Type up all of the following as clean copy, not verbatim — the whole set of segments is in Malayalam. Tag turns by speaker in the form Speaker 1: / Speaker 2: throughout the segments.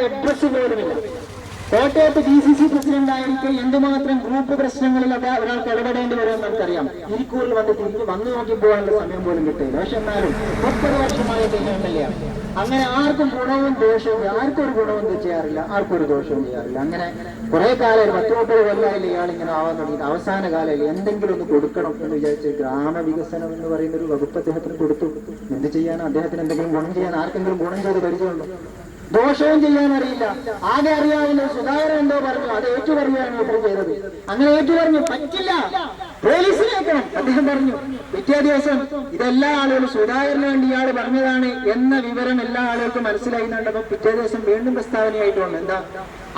Speaker 1: അഡ്രസ് പോലുമില്ല. കോട്ടയത്ത് DCC പ്രസിഡന്റായിരിക്കെ എന്തുമാത്രം ഗ്രൂപ്പ് പ്രശ്നങ്ങളിലൊക്കെ ഒരാൾക്ക് ഇടപെടേണ്ടി വരുമെന്ന് നമുക്കറിയാം. ഇരിക്കൂറിൽ വന്നു നോക്കി പോകാനുള്ള സമയം പോലും കിട്ടില്ല. പക്ഷെ എന്നാലും 30 വർഷമായ MLA അങ്ങനെ ആർക്കും ഗുണവും ദോഷവും, ആർക്കും ഒരു ഗുണവും ചെയ്യാറില്ല, ആർക്കും ഒരു ദോഷവും ചെയ്യാറില്ല. അങ്ങനെ കുറെ കാലം 10-30 കൊല്ലമായില്ല ഇയാളിങ്ങനെ ആവാൻ തുടങ്ങിയിട്ട്. അവസാന കാലയിൽ എന്തെങ്കിലും ഒന്ന് കൊടുക്കണം എന്ന് വിചാരിച്ച് ഗ്രാമവികസനം എന്ന് പറയുന്ന ഒരു വകുപ്പ് അദ്ദേഹത്തിന് കൊടുത്തു. എന്ത് ചെയ്യാൻ? അദ്ദേഹത്തിന് എന്തെങ്കിലും ഗുണം ചെയ്യാൻ ആർക്കെങ്കിലും ഗുണം ചെയ്ത് പരിചയമുണ്ടോ? ദോഷവും ചെയ്യാൻ അറിയില്ല. ആകെ അറിയാവുന്ന സുധാകരൻ എന്തോ പറഞ്ഞു, അത് ഏറ്റു പറയുകയാണ് ഇത്ര ചെയ്തത്. അങ്ങനെ ഏറ്റു പറഞ്ഞു പറ്റില്ല, പോലീസിലേക്കണം അദ്ദേഹം പറഞ്ഞു. പിറ്റേ ദിവസം ഇതെല്ലാ ആളുകളും സുധാകരന് വേണ്ടി ഇയാൾ പറഞ്ഞതാണ് എന്ന വിവരം എല്ലാ ആളുകൾക്കും മനസ്സിലായിന്നുണ്ടപ്പോ പിറ്റേ ദിവസം വീണ്ടും പ്രസ്താവനയായിട്ട് വന്നു. എന്താ,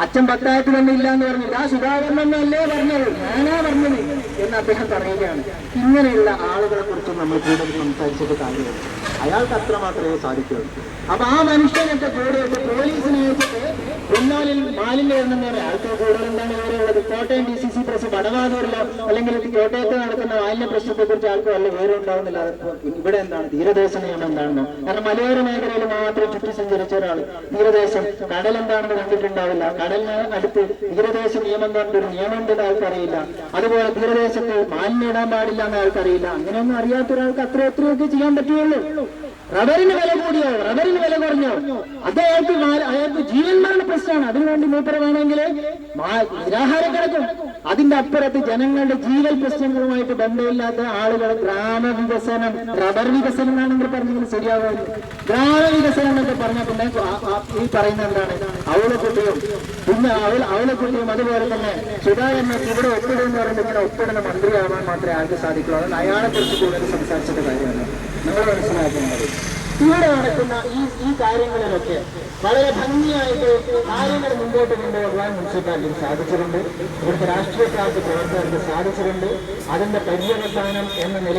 Speaker 1: അച്ഛൻ പത്തായത്തിൽ തന്നെ ഇല്ല എന്ന് പറഞ്ഞില്ല, ആ സുധാകരൻ എന്നല്ലേ പറഞ്ഞത്, ഞാനാ പറഞ്ഞത് എന്ന് അദ്ദേഹം പറയുകയാണ്. ഇങ്ങനെയുള്ള ആളുകളെ കുറിച്ച് നമ്മൾ കൂടുതൽ സംസാരിച്ചിട്ട് കാര്യമില്ല. അയാൾക്ക് അത്ര മാത്രമേ സാധിക്കുള്ളൂ. അപ്പൊ ആ മനുഷ്യനൊക്കെ കൂടെയിട്ട് പോലീസിനെ അയച്ചിട്ട് പൊന്നാലിൽ മാലിന്യം എഴുതുന്ന ആൾക്ക് കൂടുതൽ എന്താണ് വിവരമുള്ളത്? കോട്ടയം DCC പ്രസ് വടവാതൂരിലോ അല്ലെങ്കിൽ കോട്ടയത്ത് നടക്കുന്ന മാലിന്യ പ്രശ്നത്തെ കുറിച്ച് ആൾക്ക് വല്ല വിവരം ഉണ്ടാവുന്നില്ല. ഇവിടെ എന്താണ് തീരദേശ നിയമം എന്താണെന്നോ? കാരണം മലയോര മേഖലയിൽ മാത്രം ചുറ്റി സഞ്ചരിച്ച ഒരാൾ തീരദേശം കടൽ എന്താണെന്ന് കണ്ടിട്ടുണ്ടാവില്ല. കടലിന് അടുത്ത് തീരദേശ നിയമം എന്ന് പറഞ്ഞൊരു നിയമം ഉണ്ടെന്ന് ആൾക്കറിയില്ല. അതുപോലെ തീരദേശത്ത് മാലിന്യം ഇടാൻ പാടില്ല എന്ന് ആൾക്കറിയില്ല. അങ്ങനെയൊന്നും അറിയാത്ത ഒരാൾക്ക് എത്രയൊക്കെ ചെയ്യാൻ പറ്റുകയുള്ളൂ. റബ്ബറിന് വില കൂടിയോ, റബ്ബറിന് വില കുറഞ്ഞോ, അത് അയാൾക്ക് ജീവൻ മരണ പ്രശ്നമാണ്. അതിനുവേണ്ടി മൂപ്പര വേണമെങ്കിൽ നിരാഹാരം കിടക്കും. അതിന്റെ അപ്പുറത്ത് ജനങ്ങളുടെ ജീവൽ പ്രശ്നങ്ങളുമായിട്ട് ബന്ധമില്ലാത്ത ആളുകൾ ഗ്രാമവികസനം, റബ്ബർ വികസനം ആണെങ്കിൽ പറഞ്ഞെങ്കിൽ ശരിയാവുന്നു. ഗ്രാമവികസനം എന്നൊക്കെ പറഞ്ഞാൽ പിന്നെ ഈ പറയുന്ന എന്താണ്, അവളക്കുട്ടിയും പിന്നെ അവളക്കുട്ടിയും അതുപോലെ തന്നെ സുധാകരനെ ഇവിടെ ഒപ്പിടുമെന്ന് പറഞ്ഞിട്ട് ഇങ്ങനെ ഒപ്പിടുന്ന മന്ത്രിയാവാൻ മാത്രമേ ആൾക്ക് സാധിക്കുള്ളൂ. അതുകൊണ്ട് അയാളെ കുറിച്ച് കൂടുതൽ സംസാരിച്ചിട്ട് കാര്യമാണ് നമ്മൾ മനസ്സിലാക്കുന്നത്. ഇവിടെ നടക്കുന്ന ഈ കാര്യങ്ങളിലൊക്കെ വളരെ ഭംഗിയായിട്ട് കാര്യങ്ങൾ മുമ്പോട്ട് കൊണ്ടുപോകാൻ മുനിസിപ്പാലിറ്റിക്ക് സാധിച്ചിട്ടുണ്ട്. ഇവിടുത്തെ രാഷ്ട്രീയക്കാർക്ക് പ്രവർത്തകർക്ക് സാധിച്ചിട്ടുണ്ട്. അതിന്റെ പര്യവസാനം എന്ന നില